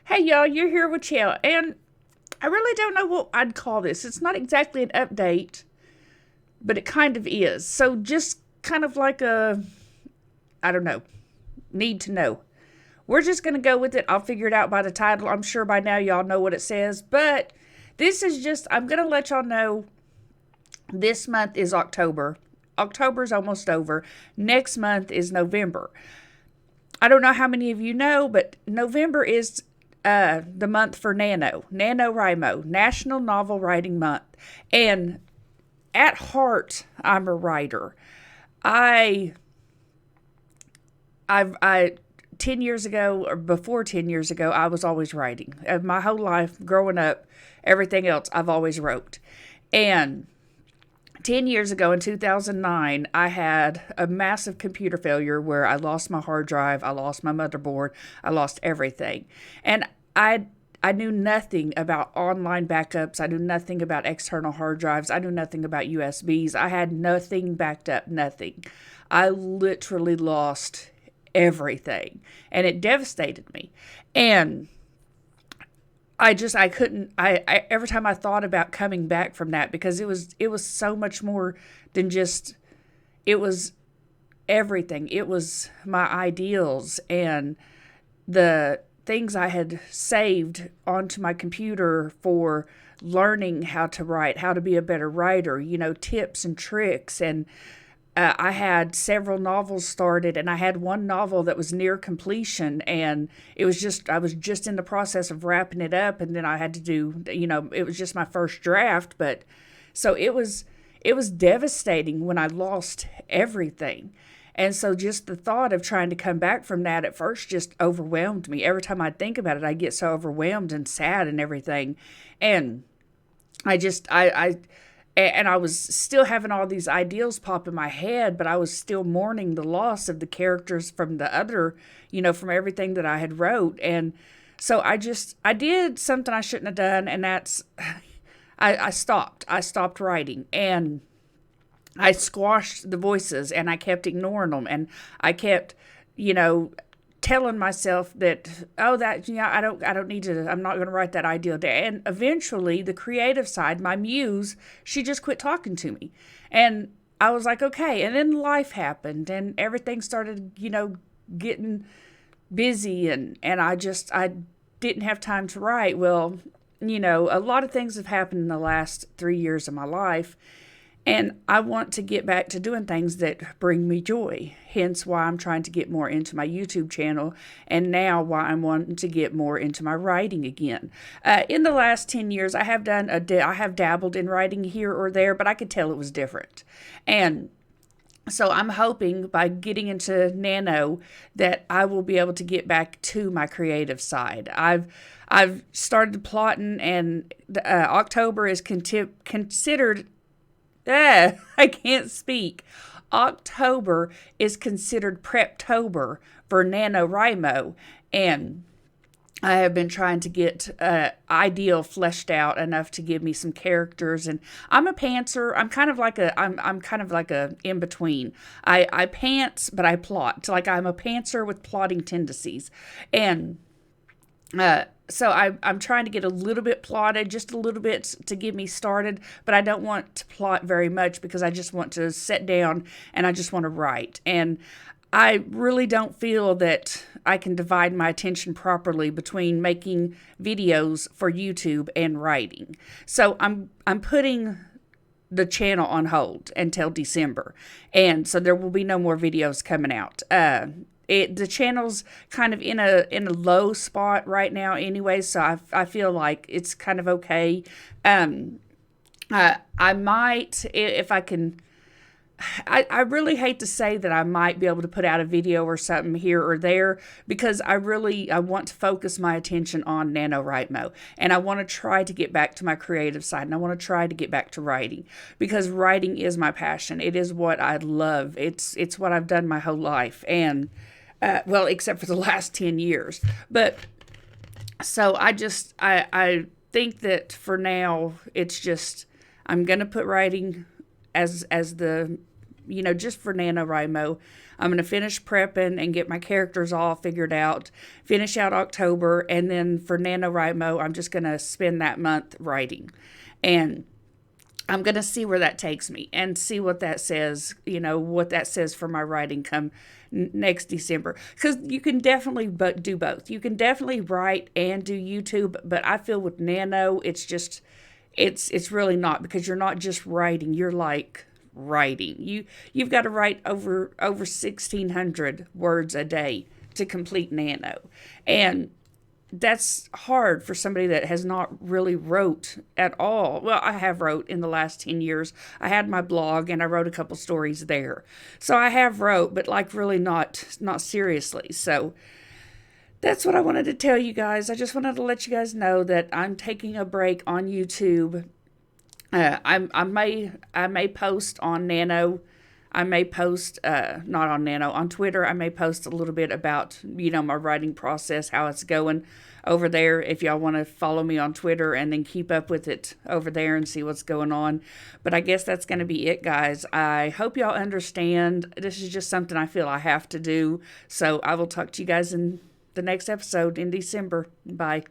Hey y'all, you're here with Chelle, and I really don't know what I'd call this. It's not exactly an update, but it kind of is. So just kind of like I don't know, need to know. We're just gonna go with it. I'll figure it out by the title. I'm sure by now y'all know what it says, but this is just, I'm gonna let y'all know this month is October. October's almost over. Next month is November. I don't know how many of you know, but November is the month for NaNoWriMo, National Novel Writing Month. And at heart, I'm a writer. I, I 10 years ago, or before 10 years ago, I was always writing. My whole life, growing up, everything else, I've always wrote. And 10 years ago in 2009, I had a massive computer failure where I lost my hard drive, I lost my motherboard, I lost everything. And I knew nothing about online backups. I knew nothing about external hard drives. I knew nothing about USBs. I had nothing backed up, nothing. I literally lost everything, and it devastated me. And I couldn't I every time I thought about coming back from that, because it was so much more than just, it was everything. It was my ideals and the things I had saved onto my computer for learning how to write, how to be a better writer, tips and tricks. And I had several novels started, and I had one novel that was near completion, and I was just in the process of wrapping it up, and then I had to do, it was just my first draft, but so it was devastating when I lost everything. And so just the thought of trying to come back from that at first just overwhelmed me. Every time I think about it, I get so overwhelmed and sad and everything. And I was still having all these ideals pop in my head, but I was still mourning the loss of the characters from the other, from everything that I had wrote. And so I did something I shouldn't have done, and that's, I stopped. I stopped writing, and I squashed the voices, and I kept ignoring them, and I kept, you know, telling myself that, oh, that, I don't need to, I'm not going to write that ideal day. And eventually the creative side, my muse, she just quit talking to me. And I was like, okay. And then life happened, and everything started, getting busy, and I didn't have time to write. Well, a lot of things have happened in the last 3 years of my life, and I want to get back to doing things that bring me joy. Hence why I'm trying to get more into my YouTube channel, and now why I'm wanting to get more into my writing again. In the last 10 years, I have I have dabbled in writing here or there, but I could tell it was different. And so I'm hoping by getting into Nano that I will be able to get back to my creative side. I've started plotting, and October is considered. I can't speak. October is considered Preptober for NaNoWriMo, and I have been trying to get ideal fleshed out enough to give me some characters. And I'm a pantser. I'm kind of like a in between. I pants, but I plot. So like, I'm a pantser with plotting tendencies, and so I'm trying to get a little bit plotted, just a little bit to get me started, but I don't want to plot very much, because I just want to sit down and I just want to write. And I really don't feel that I can divide my attention properly between making videos for YouTube and writing. So I'm putting the channel on hold until December, and so there will be no more videos coming out. The channel's kind of in a low spot right now anyway, so I feel like it's kind of okay. I might, if I can. I really hate to say that I might be able to put out a video or something here or there, because I want to focus my attention on NaNoWriMo, and I want to try to get back to my creative side, and I want to try to get back to writing, because writing is my passion. It is what I love. It's what I've done my whole life, and well, except for the last 10 years. But so I think that for now, it's just, I'm going to put writing as the, just for NaNoWriMo. I'm going to finish prepping and get my characters all figured out, finish out October, and then for NaNoWriMo, I'm just going to spend that month writing. And I'm going to see where that takes me and see what that says, what that says for my writing come next December. Because you can definitely do both. You can definitely write and do YouTube, but I feel with Nano, it's really not, because you're not just writing, you're like writing. You've got to write over 1,600 words a day to complete Nano. And that's hard for somebody that has not really wrote at all. Well, I have wrote in the last 10 years. I had my blog and I wrote a couple stories there. So I have wrote, but like really not seriously. So that's what I wanted to tell you guys. I just wanted to let you guys know that I'm taking a break on YouTube. I may post on Nano. I may post, not on Nano, on Twitter. I may post a little bit about, my writing process, how it's going over there. If y'all want to follow me on Twitter and then keep up with it over there and see what's going on. But I guess that's going to be it, guys. I hope y'all understand. This is just something I feel I have to do. So I will talk to you guys in the next episode in December. Bye.